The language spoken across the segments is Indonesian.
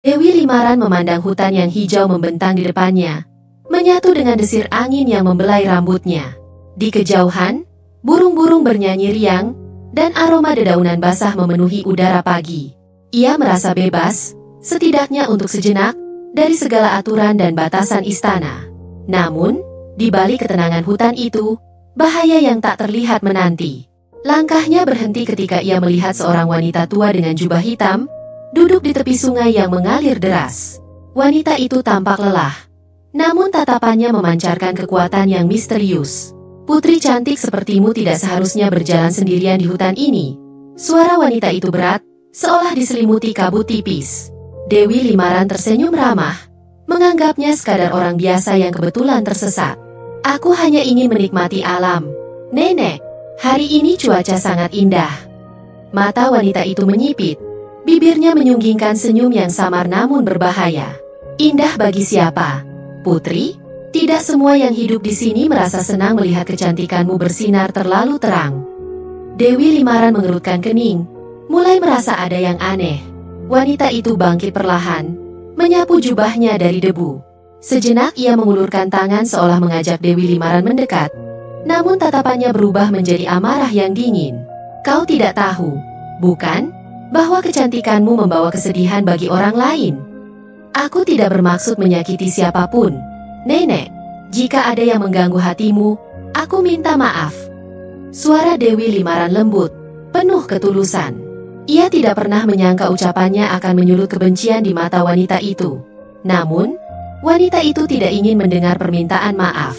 Dewi Limaran memandang hutan yang hijau membentang di depannya, menyatu dengan desir angin yang membelai rambutnya. Di kejauhan, burung-burung bernyanyi riang, dan aroma dedaunan basah memenuhi udara pagi. Ia merasa bebas, setidaknya untuk sejenak, dari segala aturan dan batasan istana. Namun, di balik ketenangan hutan itu, bahaya yang tak terlihat menanti. Langkahnya berhenti ketika ia melihat seorang wanita tua dengan jubah hitam, duduk di tepi sungai yang mengalir deras. Wanita itu tampak lelah, namun tatapannya memancarkan kekuatan yang misterius. Putri cantik sepertimu tidak seharusnya berjalan sendirian di hutan ini. Suara wanita itu berat, seolah diselimuti kabut tipis. Dewi Limaran tersenyum ramah, menganggapnya sekadar orang biasa yang kebetulan tersesat. Aku hanya ingin menikmati alam, Nenek. Hari ini cuaca sangat indah. Mata wanita itu menyipit, bibirnya menyunggingkan senyum yang samar namun berbahaya. Indah bagi siapa, Putri? Tidak semua yang hidup di sini merasa senang melihat kecantikanmu bersinar terlalu terang. Dewi Limaran mengerutkan kening, mulai merasa ada yang aneh. Wanita itu bangkit perlahan, menyapu jubahnya dari debu. Sejenak ia mengulurkan tangan seolah mengajak Dewi Limaran mendekat. Namun tatapannya berubah menjadi amarah yang dingin. Kau tidak tahu, bukan? Bahwa kecantikanmu membawa kesedihan bagi orang lain. Aku tidak bermaksud menyakiti siapapun. Nenek, jika ada yang mengganggu hatimu, aku minta maaf. Suara Dewi Limaran lembut, penuh ketulusan. Ia tidak pernah menyangka ucapannya akan menyulut kebencian di mata wanita itu. Namun, wanita itu tidak ingin mendengar permintaan maaf.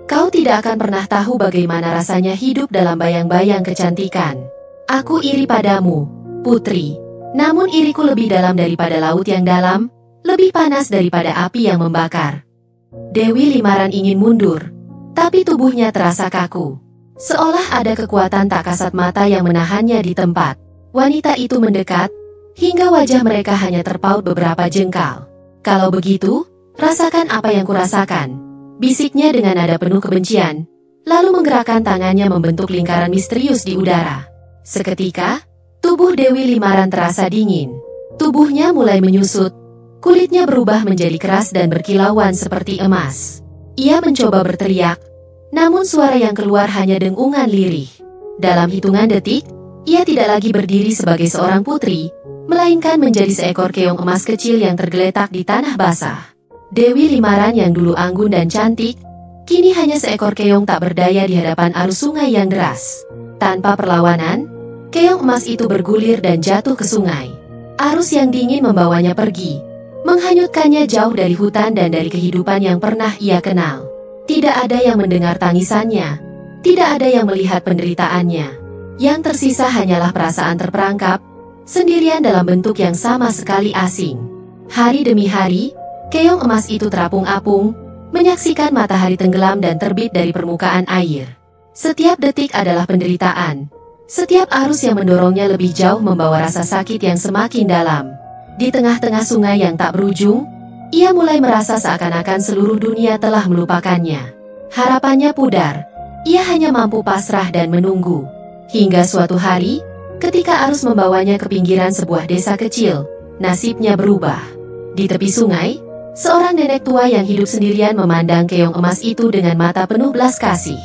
Kau tidak akan pernah tahu bagaimana rasanya hidup dalam bayang-bayang kecantikan. Aku iri padamu, Putri. Namun iriku lebih dalam daripada laut yang dalam, lebih panas daripada api yang membakar. Dewi Limaran ingin mundur, tapi tubuhnya terasa kaku. Seolah ada kekuatan tak kasat mata yang menahannya di tempat. Wanita itu mendekat, hingga wajah mereka hanya terpaut beberapa jengkal. Kalau begitu, rasakan apa yang kurasakan, bisiknya dengan nada penuh kebencian, lalu menggerakkan tangannya membentuk lingkaran misterius di udara. Seketika, tubuh Dewi Limaran terasa dingin. Tubuhnya mulai menyusut, kulitnya berubah menjadi keras dan berkilauan seperti emas. Ia mencoba berteriak, namun suara yang keluar hanya dengungan lirih. Dalam hitungan detik, ia tidak lagi berdiri sebagai seorang putri, melainkan menjadi seekor keong emas kecil yang tergeletak di tanah basah. Dewi Limaran yang dulu anggun dan cantik, kini hanya seekor keong tak berdaya di hadapan arus sungai yang deras. Tanpa perlawanan, keong emas itu bergulir dan jatuh ke sungai. Arus yang dingin membawanya pergi, menghanyutkannya jauh dari hutan dan dari kehidupan yang pernah ia kenal. Tidak ada yang mendengar tangisannya, tidak ada yang melihat penderitaannya. Yang tersisa hanyalah perasaan terperangkap, sendirian dalam bentuk yang sama sekali asing. Hari demi hari, keong emas itu terapung-apung, menyaksikan matahari tenggelam dan terbit dari permukaan air. Setiap detik adalah penderitaan. Setiap arus yang mendorongnya lebih jauh membawa rasa sakit yang semakin dalam. Di tengah-tengah sungai yang tak berujung, ia mulai merasa seakan-akan seluruh dunia telah melupakannya. Harapannya pudar, ia hanya mampu pasrah dan menunggu. Hingga suatu hari, ketika arus membawanya ke pinggiran sebuah desa kecil, nasibnya berubah. Di tepi sungai, seorang nenek tua yang hidup sendirian memandang keong emas itu dengan mata penuh belas kasih.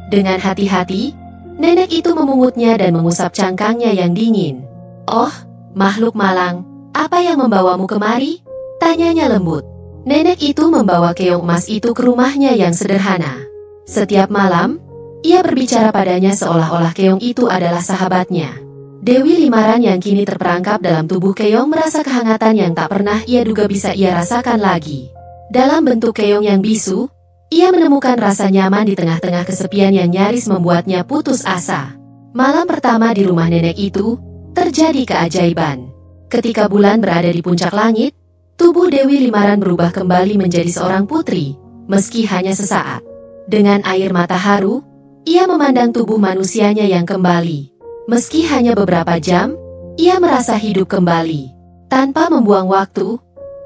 Dengan hati-hati, nenek itu memungutnya dan mengusap cangkangnya yang dingin. "Oh, makhluk malang, apa yang membawamu kemari?" tanyanya lembut. Nenek itu membawa keong emas itu ke rumahnya yang sederhana. Setiap malam, ia berbicara padanya seolah-olah keong itu adalah sahabatnya. Dewi Limaran yang kini terperangkap dalam tubuh keong merasa kehangatan yang tak pernah ia duga bisa ia rasakan lagi. Dalam bentuk keong yang bisu, ia menemukan rasa nyaman di tengah-tengah kesepian yang nyaris membuatnya putus asa. Malam pertama di rumah nenek itu, terjadi keajaiban. Ketika bulan berada di puncak langit, tubuh Dewi Limaran berubah kembali menjadi seorang putri, meski hanya sesaat. Dengan air mata haru, ia memandang tubuh manusianya yang kembali. Meski hanya beberapa jam, ia merasa hidup kembali. Tanpa membuang waktu,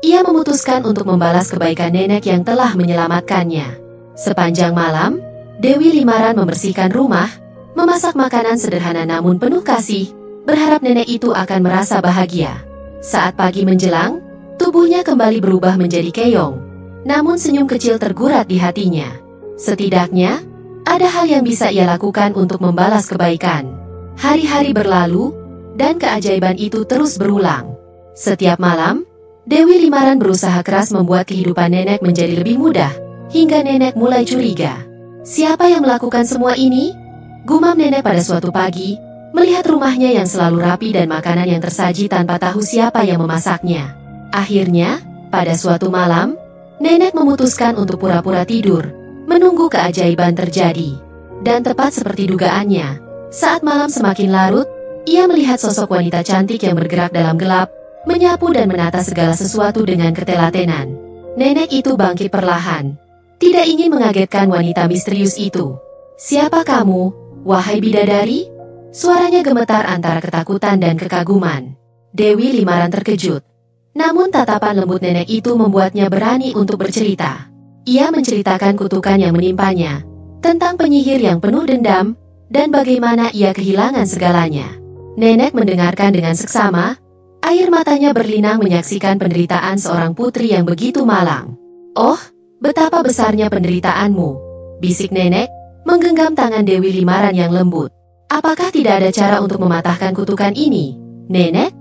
ia memutuskan untuk membalas kebaikan nenek yang telah menyelamatkannya. Sepanjang malam, Dewi Limaran membersihkan rumah, memasak makanan sederhana namun penuh kasih, berharap nenek itu akan merasa bahagia. Saat pagi menjelang, Tubuhnya kembali berubah menjadi keong, namun senyum kecil tergurat di hatinya. Setidaknya, ada hal yang bisa ia lakukan untuk membalas kebaikan. Hari-hari berlalu, dan keajaiban itu terus berulang. Setiap malam, Dewi Limaran berusaha keras membuat kehidupan nenek menjadi lebih mudah, hingga nenek mulai curiga. Siapa yang melakukan semua ini? Gumam nenek pada suatu pagi, melihat rumahnya yang selalu rapi dan makanan yang tersaji tanpa tahu siapa yang memasaknya. Akhirnya, pada suatu malam, nenek memutuskan untuk pura-pura tidur, menunggu keajaiban terjadi. Dan tepat seperti dugaannya, saat malam semakin larut, ia melihat sosok wanita cantik yang bergerak dalam gelap, menyapu dan menata segala sesuatu dengan ketelatenan. Nenek itu bangkit perlahan, tidak ingin mengagetkan wanita misterius itu. "Siapa kamu, wahai bidadari?" Suaranya gemetar antara ketakutan dan kekaguman. Dewi Limaran terkejut. Namun tatapan lembut nenek itu membuatnya berani untuk bercerita. Ia menceritakan kutukan yang menimpanya, tentang penyihir yang penuh dendam, dan bagaimana ia kehilangan segalanya. Nenek mendengarkan dengan seksama, air matanya berlinang menyaksikan penderitaan seorang putri yang begitu malang. "Oh, betapa besarnya penderitaanmu," bisik nenek, menggenggam tangan Dewi Limaran yang lembut. "Apakah tidak ada cara untuk mematahkan kutukan ini, nenek?"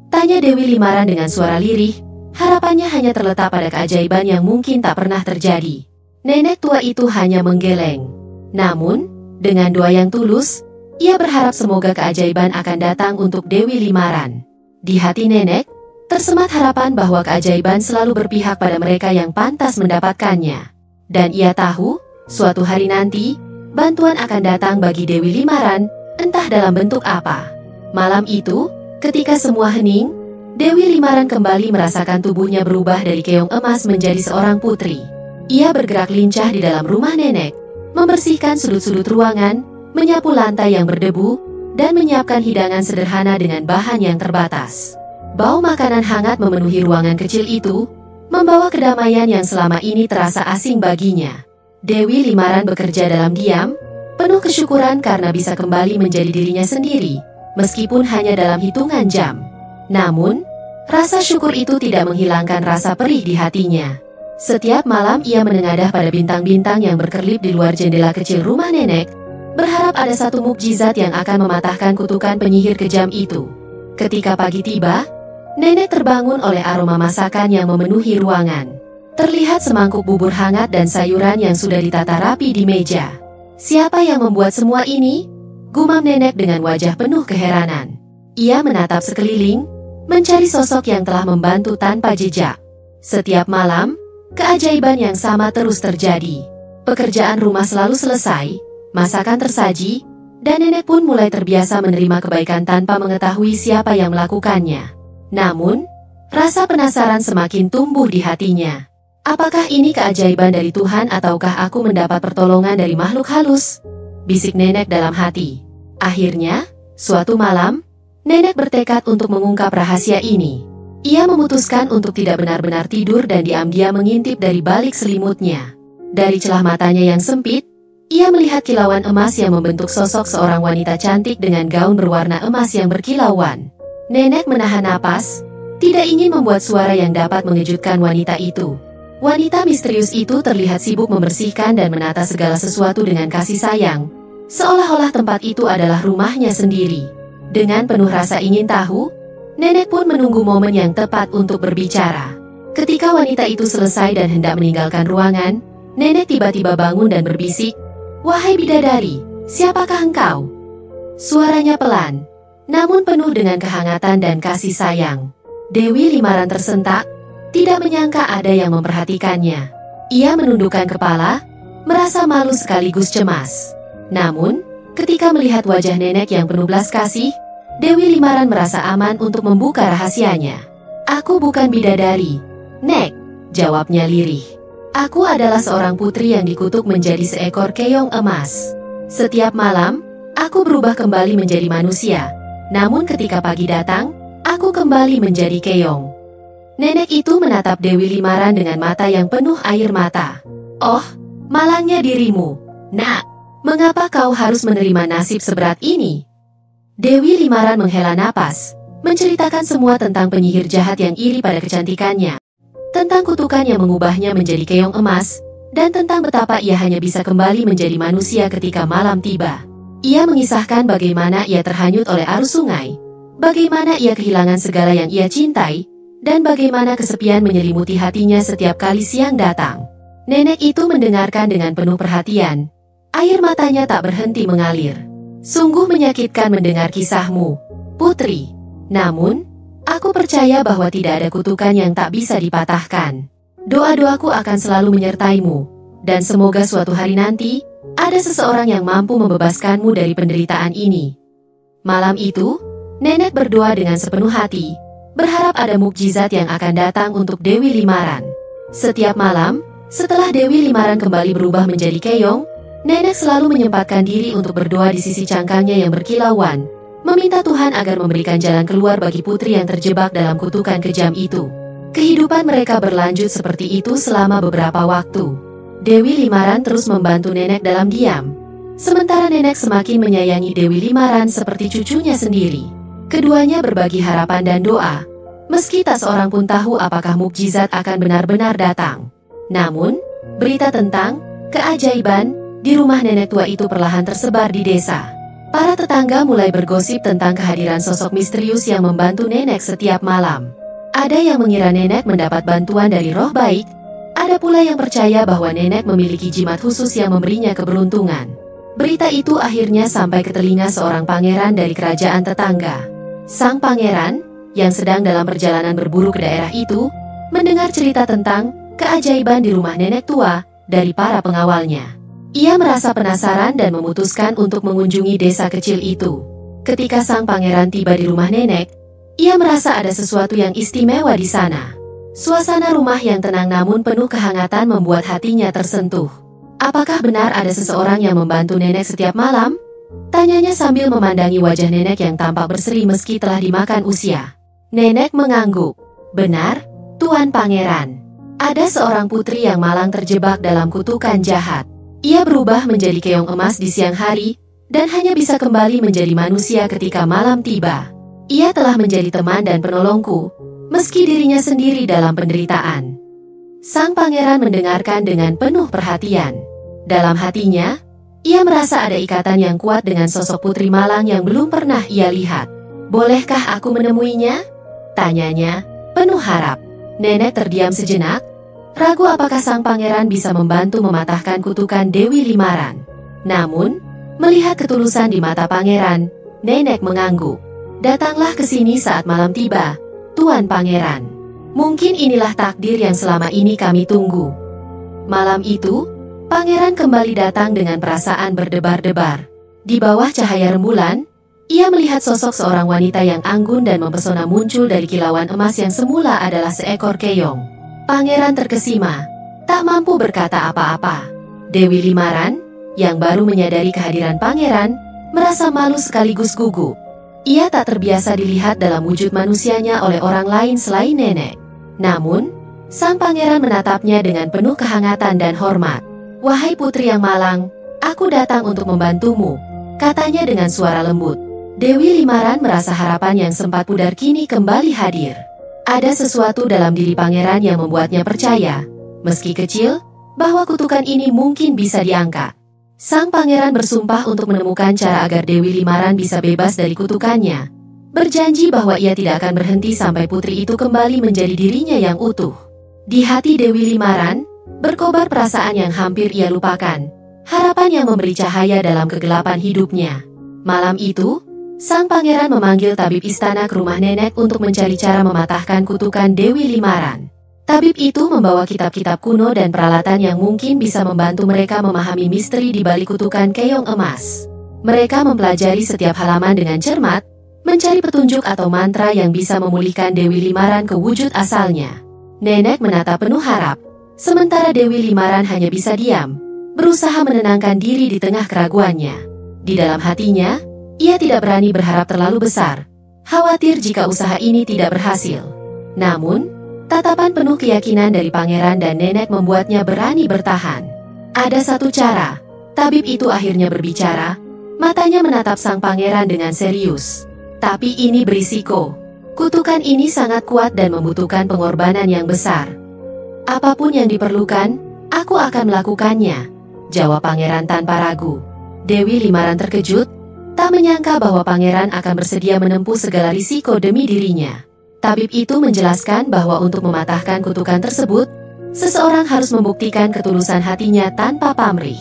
Tanya Dewi Limaran dengan suara lirih, harapannya hanya terletak pada keajaiban yang mungkin tak pernah terjadi. Nenek tua itu hanya menggeleng. Namun, dengan doa yang tulus, ia berharap semoga keajaiban akan datang untuk Dewi Limaran. Di hati nenek, tersemat harapan bahwa keajaiban selalu berpihak pada mereka yang pantas mendapatkannya. Dan ia tahu, suatu hari nanti, bantuan akan datang bagi Dewi Limaran, entah dalam bentuk apa. Malam itu, ketika semua hening, Dewi Limaran kembali merasakan tubuhnya berubah dari keong emas menjadi seorang putri. Ia bergerak lincah di dalam rumah nenek, membersihkan sudut-sudut ruangan, menyapu lantai yang berdebu, dan menyiapkan hidangan sederhana dengan bahan yang terbatas. Bau makanan hangat memenuhi ruangan kecil itu, membawa kedamaian yang selama ini terasa asing baginya. Dewi Limaran bekerja dalam diam, penuh kesyukuran karena bisa kembali menjadi dirinya sendiri, meskipun hanya dalam hitungan jam. Namun, rasa syukur itu tidak menghilangkan rasa perih di hatinya. Setiap malam ia menengadah pada bintang-bintang yang berkerlip di luar jendela kecil rumah nenek, berharap ada satu mukjizat yang akan mematahkan kutukan penyihir kejam itu. Ketika pagi tiba, nenek terbangun oleh aroma masakan yang memenuhi ruangan. Terlihat semangkuk bubur hangat dan sayuran yang sudah ditata rapi di meja. "Siapa yang membuat semua ini?" gumam nenek dengan wajah penuh keheranan. Ia menatap sekeliling, mencari sosok yang telah membantu tanpa jejak. Setiap malam, keajaiban yang sama terus terjadi. Pekerjaan rumah selalu selesai, masakan tersaji, dan nenek pun mulai terbiasa menerima kebaikan tanpa mengetahui siapa yang melakukannya. Namun, rasa penasaran semakin tumbuh di hatinya. "Apakah ini keajaiban dari Tuhan ataukah aku mendapat pertolongan dari makhluk halus?" bisik nenek dalam hati. Akhirnya, suatu malam, nenek bertekad untuk mengungkap rahasia ini. Ia memutuskan untuk tidak benar-benar tidur dan diam-diam mengintip dari balik selimutnya. Dari celah matanya yang sempit, ia melihat kilauan emas yang membentuk sosok seorang wanita cantik dengan gaun berwarna emas yang berkilauan. Nenek menahan napas, tidak ingin membuat suara yang dapat mengejutkan wanita itu. Wanita misterius itu terlihat sibuk membersihkan dan menata segala sesuatu dengan kasih sayang, seolah-olah tempat itu adalah rumahnya sendiri. Dengan penuh rasa ingin tahu, nenek pun menunggu momen yang tepat untuk berbicara. Ketika wanita itu selesai dan hendak meninggalkan ruangan, nenek tiba-tiba bangun dan berbisik, "Wahai bidadari, siapakah engkau?" Suaranya pelan, namun penuh dengan kehangatan dan kasih sayang. Dewi Limaran tersentak, tidak menyangka ada yang memperhatikannya. Ia menundukkan kepala, merasa malu sekaligus cemas. Namun, ketika melihat wajah nenek yang penuh belas kasih, Dewi Limaran merasa aman untuk membuka rahasianya. "Aku bukan bidadari, Nek," jawabnya lirih. "Aku adalah seorang putri yang dikutuk menjadi seekor keong emas. Setiap malam, aku berubah kembali menjadi manusia. Namun ketika pagi datang, aku kembali menjadi keong." Nenek itu menatap Dewi Limaran dengan mata yang penuh air mata. "Oh, malangnya dirimu, Nak. Mengapa kau harus menerima nasib seberat ini?" Dewi Limaran menghela napas, menceritakan semua tentang penyihir jahat yang iri pada kecantikannya, tentang kutukan yang mengubahnya menjadi keong emas, dan tentang betapa ia hanya bisa kembali menjadi manusia ketika malam tiba. Ia mengisahkan bagaimana ia terhanyut oleh arus sungai, bagaimana ia kehilangan segala yang ia cintai, dan bagaimana kesepian menyelimuti hatinya setiap kali siang datang. Nenek itu mendengarkan dengan penuh perhatian. Air matanya tak berhenti mengalir. Sungguh menyakitkan mendengar kisahmu, putri. Namun, aku percaya bahwa tidak ada kutukan yang tak bisa dipatahkan. Doa-doaku akan selalu menyertaimu, dan semoga suatu hari nanti, ada seseorang yang mampu membebaskanmu dari penderitaan ini. Malam itu, nenek berdoa dengan sepenuh hati, berharap ada mukjizat yang akan datang untuk Dewi Limaran. Setiap malam, setelah Dewi Limaran kembali berubah menjadi keong, nenek selalu menyempatkan diri untuk berdoa di sisi cangkangnya yang berkilauan, meminta Tuhan agar memberikan jalan keluar bagi putri yang terjebak dalam kutukan kejam itu. Kehidupan mereka berlanjut seperti itu selama beberapa waktu. Dewi Limaran terus membantu nenek dalam diam, sementara nenek semakin menyayangi Dewi Limaran seperti cucunya sendiri. Keduanya berbagi harapan dan doa, meski tak seorang pun tahu apakah mukjizat akan benar-benar datang. Namun, berita tentang keajaiban di rumah nenek tua itu perlahan tersebar di desa. Para tetangga mulai bergosip tentang kehadiran sosok misterius yang membantu nenek setiap malam. Ada yang mengira nenek mendapat bantuan dari roh baik, ada pula yang percaya bahwa nenek memiliki jimat khusus yang memberinya keberuntungan. Berita itu akhirnya sampai ke telinga seorang pangeran dari kerajaan tetangga. Sang pangeran, yang sedang dalam perjalanan berburu ke daerah itu, mendengar cerita tentang keajaiban di rumah nenek tua dari para pengawalnya. Ia merasa penasaran dan memutuskan untuk mengunjungi desa kecil itu. Ketika sang pangeran tiba di rumah nenek, ia merasa ada sesuatu yang istimewa di sana. Suasana rumah yang tenang namun penuh kehangatan membuat hatinya tersentuh. Apakah benar ada seseorang yang membantu nenek setiap malam? Tanyanya sambil memandangi wajah nenek yang tampak berseri meski telah dimakan usia. Nenek mengangguk. Benar, Tuan Pangeran. Ada seorang putri yang malang terjebak dalam kutukan jahat. Ia berubah menjadi keong emas di siang hari, dan hanya bisa kembali menjadi manusia ketika malam tiba. Ia telah menjadi teman dan penolongku, meski dirinya sendiri dalam penderitaan. Sang pangeran mendengarkan dengan penuh perhatian. Dalam hatinya, ia merasa ada ikatan yang kuat dengan sosok putri malang yang belum pernah ia lihat. Bolehkah aku menemuinya? Tanyanya, penuh harap. Nenek terdiam sejenak, ragu apakah sang pangeran bisa membantu mematahkan kutukan Dewi Limaran. Namun, melihat ketulusan di mata pangeran, nenek mengangguk. Datanglah ke sini saat malam tiba, Tuan Pangeran. Mungkin inilah takdir yang selama ini kami tunggu. Malam itu, pangeran kembali datang dengan perasaan berdebar-debar. Di bawah cahaya rembulan, ia melihat sosok seorang wanita yang anggun dan mempesona muncul dari kilauan emas yang semula adalah seekor keong. Pangeran terkesima, tak mampu berkata apa-apa. Dewi Limaran, yang baru menyadari kehadiran pangeran, merasa malu sekaligus gugup. Ia tak terbiasa dilihat dalam wujud manusianya oleh orang lain selain nenek. Namun, sang pangeran menatapnya dengan penuh kehangatan dan hormat. "Wahai putri yang malang, aku datang untuk membantumu," katanya dengan suara lembut. Dewi Limaran merasa harapan yang sempat pudar kini kembali hadir. Ada sesuatu dalam diri pangeran yang membuatnya percaya, meski kecil, bahwa kutukan ini mungkin bisa diangkat. Sang pangeran bersumpah untuk menemukan cara agar Dewi Limaran bisa bebas dari kutukannya. Berjanji bahwa ia tidak akan berhenti sampai putri itu kembali menjadi dirinya yang utuh. Di hati Dewi Limaran, berkobar perasaan yang hampir ia lupakan. Harapan yang memberi cahaya dalam kegelapan hidupnya. Malam itu, sang pangeran memanggil tabib istana ke rumah nenek untuk mencari cara mematahkan kutukan Dewi Limaran. Tabib itu membawa kitab-kitab kuno dan peralatan yang mungkin bisa membantu mereka memahami misteri di balik kutukan keong emas. Mereka mempelajari setiap halaman dengan cermat, mencari petunjuk atau mantra yang bisa memulihkan Dewi Limaran ke wujud asalnya. Nenek menatap penuh harap, sementara Dewi Limaran hanya bisa diam, berusaha menenangkan diri di tengah keraguannya. Di dalam hatinya, ia tidak berani berharap terlalu besar, khawatir jika usaha ini tidak berhasil. Namun, tatapan penuh keyakinan dari pangeran dan nenek membuatnya berani bertahan. Ada satu cara, tabib itu akhirnya berbicara, matanya menatap sang pangeran dengan serius. Tapi ini berisiko. Kutukan ini sangat kuat dan membutuhkan pengorbanan yang besar. Apapun yang diperlukan, aku akan melakukannya, jawab pangeran tanpa ragu. Dewi Limaran terkejut, tak menyangka bahwa pangeran akan bersedia menempuh segala risiko demi dirinya. Tabib itu menjelaskan bahwa untuk mematahkan kutukan tersebut, seseorang harus membuktikan ketulusan hatinya tanpa pamrih.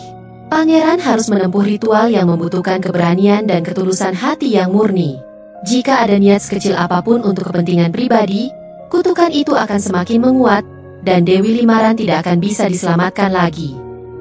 Pangeran harus menempuh ritual yang membutuhkan keberanian dan ketulusan hati yang murni. Jika ada niat sekecil apapun untuk kepentingan pribadi, kutukan itu akan semakin menguat, dan Dewi Limaran tidak akan bisa diselamatkan lagi.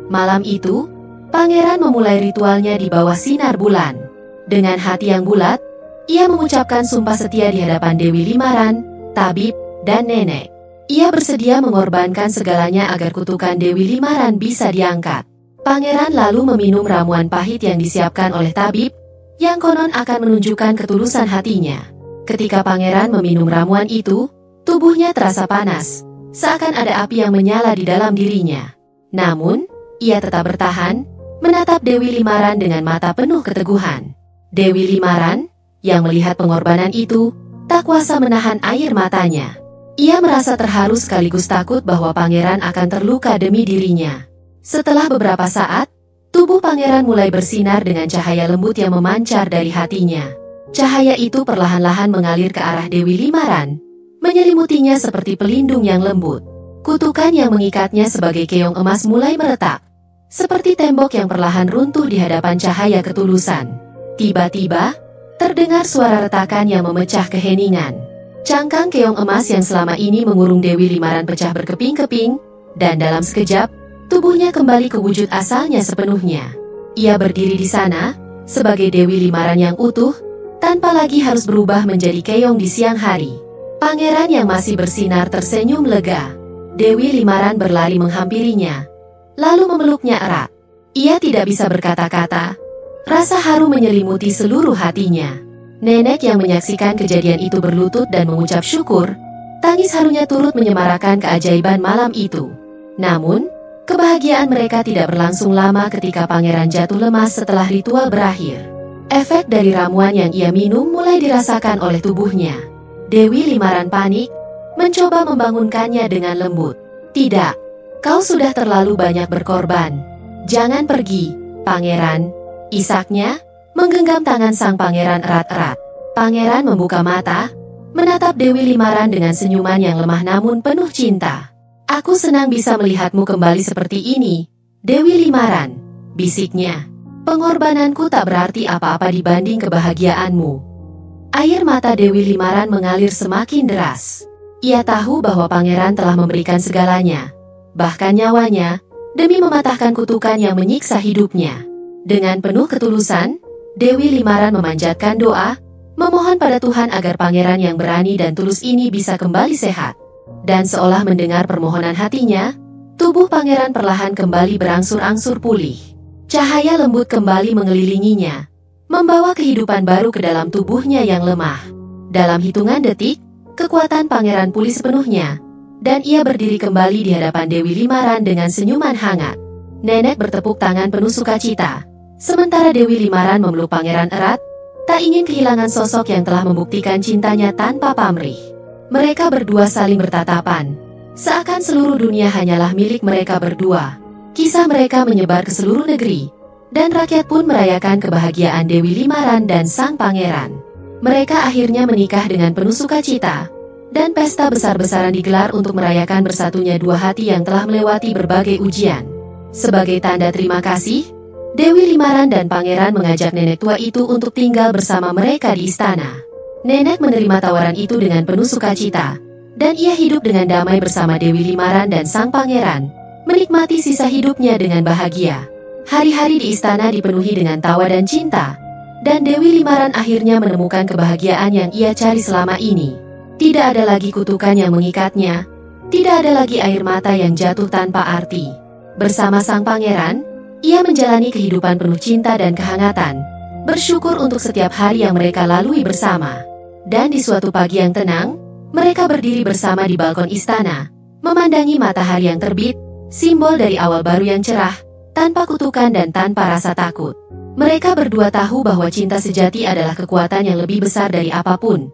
Malam itu, pangeran memulai ritualnya di bawah sinar bulan. Dengan hati yang bulat, ia mengucapkan sumpah setia di hadapan Dewi Limaran, tabib, dan nenek. Ia bersedia mengorbankan segalanya agar kutukan Dewi Limaran bisa diangkat. Pangeran lalu meminum ramuan pahit yang disiapkan oleh tabib, yang konon akan menunjukkan ketulusan hatinya. Ketika pangeran meminum ramuan itu, tubuhnya terasa panas, seakan ada api yang menyala di dalam dirinya. Namun, ia tetap bertahan, menatap Dewi Limaran dengan mata penuh keteguhan. Dewi Limaran, yang melihat pengorbanan itu, tak kuasa menahan air matanya. Ia merasa terharu sekaligus takut bahwa pangeran akan terluka demi dirinya. Setelah beberapa saat, tubuh pangeran mulai bersinar dengan cahaya lembut yang memancar dari hatinya. Cahaya itu perlahan-lahan mengalir ke arah Dewi Limaran, menyelimutinya seperti pelindung yang lembut. Kutukan yang mengikatnya sebagai keong emas mulai meretak, seperti tembok yang perlahan runtuh di hadapan cahaya ketulusan. Tiba-tiba, terdengar suara retakan yang memecah keheningan. Cangkang keong emas yang selama ini mengurung Dewi Limaran pecah berkeping-keping, dan dalam sekejap, tubuhnya kembali ke wujud asalnya sepenuhnya. Ia berdiri di sana, sebagai Dewi Limaran yang utuh, tanpa lagi harus berubah menjadi keong di siang hari. Pangeran yang masih bersinar tersenyum lega. Dewi Limaran berlari menghampirinya, lalu memeluknya erat. Ia tidak bisa berkata-kata. Rasa haru menyelimuti seluruh hatinya. Nenek yang menyaksikan kejadian itu berlutut dan mengucap syukur. Tangis harunya turut menyemarakan keajaiban malam itu. Namun, kebahagiaan mereka tidak berlangsung lama ketika pangeran jatuh lemas setelah ritual berakhir. Efek dari ramuan yang ia minum mulai dirasakan oleh tubuhnya. Dewi Limaran panik, mencoba membangunkannya dengan lembut. "Tidak, kau sudah terlalu banyak berkorban. Jangan pergi, pangeran," isaknya, menggenggam tangan sang pangeran erat-erat. Pangeran membuka mata, menatap Dewi Limaran dengan senyuman yang lemah namun penuh cinta. "Aku senang bisa melihatmu kembali seperti ini, Dewi Limaran," bisiknya. "Pengorbananku tak berarti apa-apa dibanding kebahagiaanmu." Air mata Dewi Limaran mengalir semakin deras. Ia tahu bahwa pangeran telah memberikan segalanya, bahkan nyawanya, demi mematahkan kutukan yang menyiksa hidupnya. Dengan penuh ketulusan, Dewi Limaran memanjatkan doa, memohon pada Tuhan agar pangeran yang berani dan tulus ini bisa kembali sehat. Dan seolah mendengar permohonan hatinya, tubuh pangeran perlahan kembali berangsur-angsur pulih. Cahaya lembut kembali mengelilinginya, membawa kehidupan baru ke dalam tubuhnya yang lemah. Dalam hitungan detik, kekuatan pangeran pulih sepenuhnya, dan ia berdiri kembali di hadapan Dewi Limaran dengan senyuman hangat. Nenek bertepuk tangan penuh sukacita, sementara Dewi Limaran memeluk pangeran erat, tak ingin kehilangan sosok yang telah membuktikan cintanya tanpa pamrih. Mereka berdua saling bertatapan, seakan seluruh dunia hanyalah milik mereka berdua. Kisah mereka menyebar ke seluruh negeri, dan rakyat pun merayakan kebahagiaan Dewi Limaran dan sang pangeran. Mereka akhirnya menikah dengan penuh sukacita, dan pesta besar-besaran digelar untuk merayakan bersatunya dua hati yang telah melewati berbagai ujian. Sebagai tanda terima kasih, Dewi Limaran dan pangeran mengajak nenek tua itu untuk tinggal bersama mereka di istana. Nenek menerima tawaran itu dengan penuh sukacita, dan ia hidup dengan damai bersama Dewi Limaran dan sang pangeran, menikmati sisa hidupnya dengan bahagia. Hari-hari di istana dipenuhi dengan tawa dan cinta, dan Dewi Limaran akhirnya menemukan kebahagiaan yang ia cari selama ini. Tidak ada lagi kutukan yang mengikatnya, tidak ada lagi air mata yang jatuh tanpa arti. Bersama sang pangeran, ia menjalani kehidupan penuh cinta dan kehangatan, bersyukur untuk setiap hari yang mereka lalui bersama. Dan di suatu pagi yang tenang, mereka berdiri bersama di balkon istana, memandangi matahari yang terbit, simbol dari awal baru yang cerah, tanpa kutukan dan tanpa rasa takut. Mereka berdua tahu bahwa cinta sejati adalah kekuatan yang lebih besar dari apapun.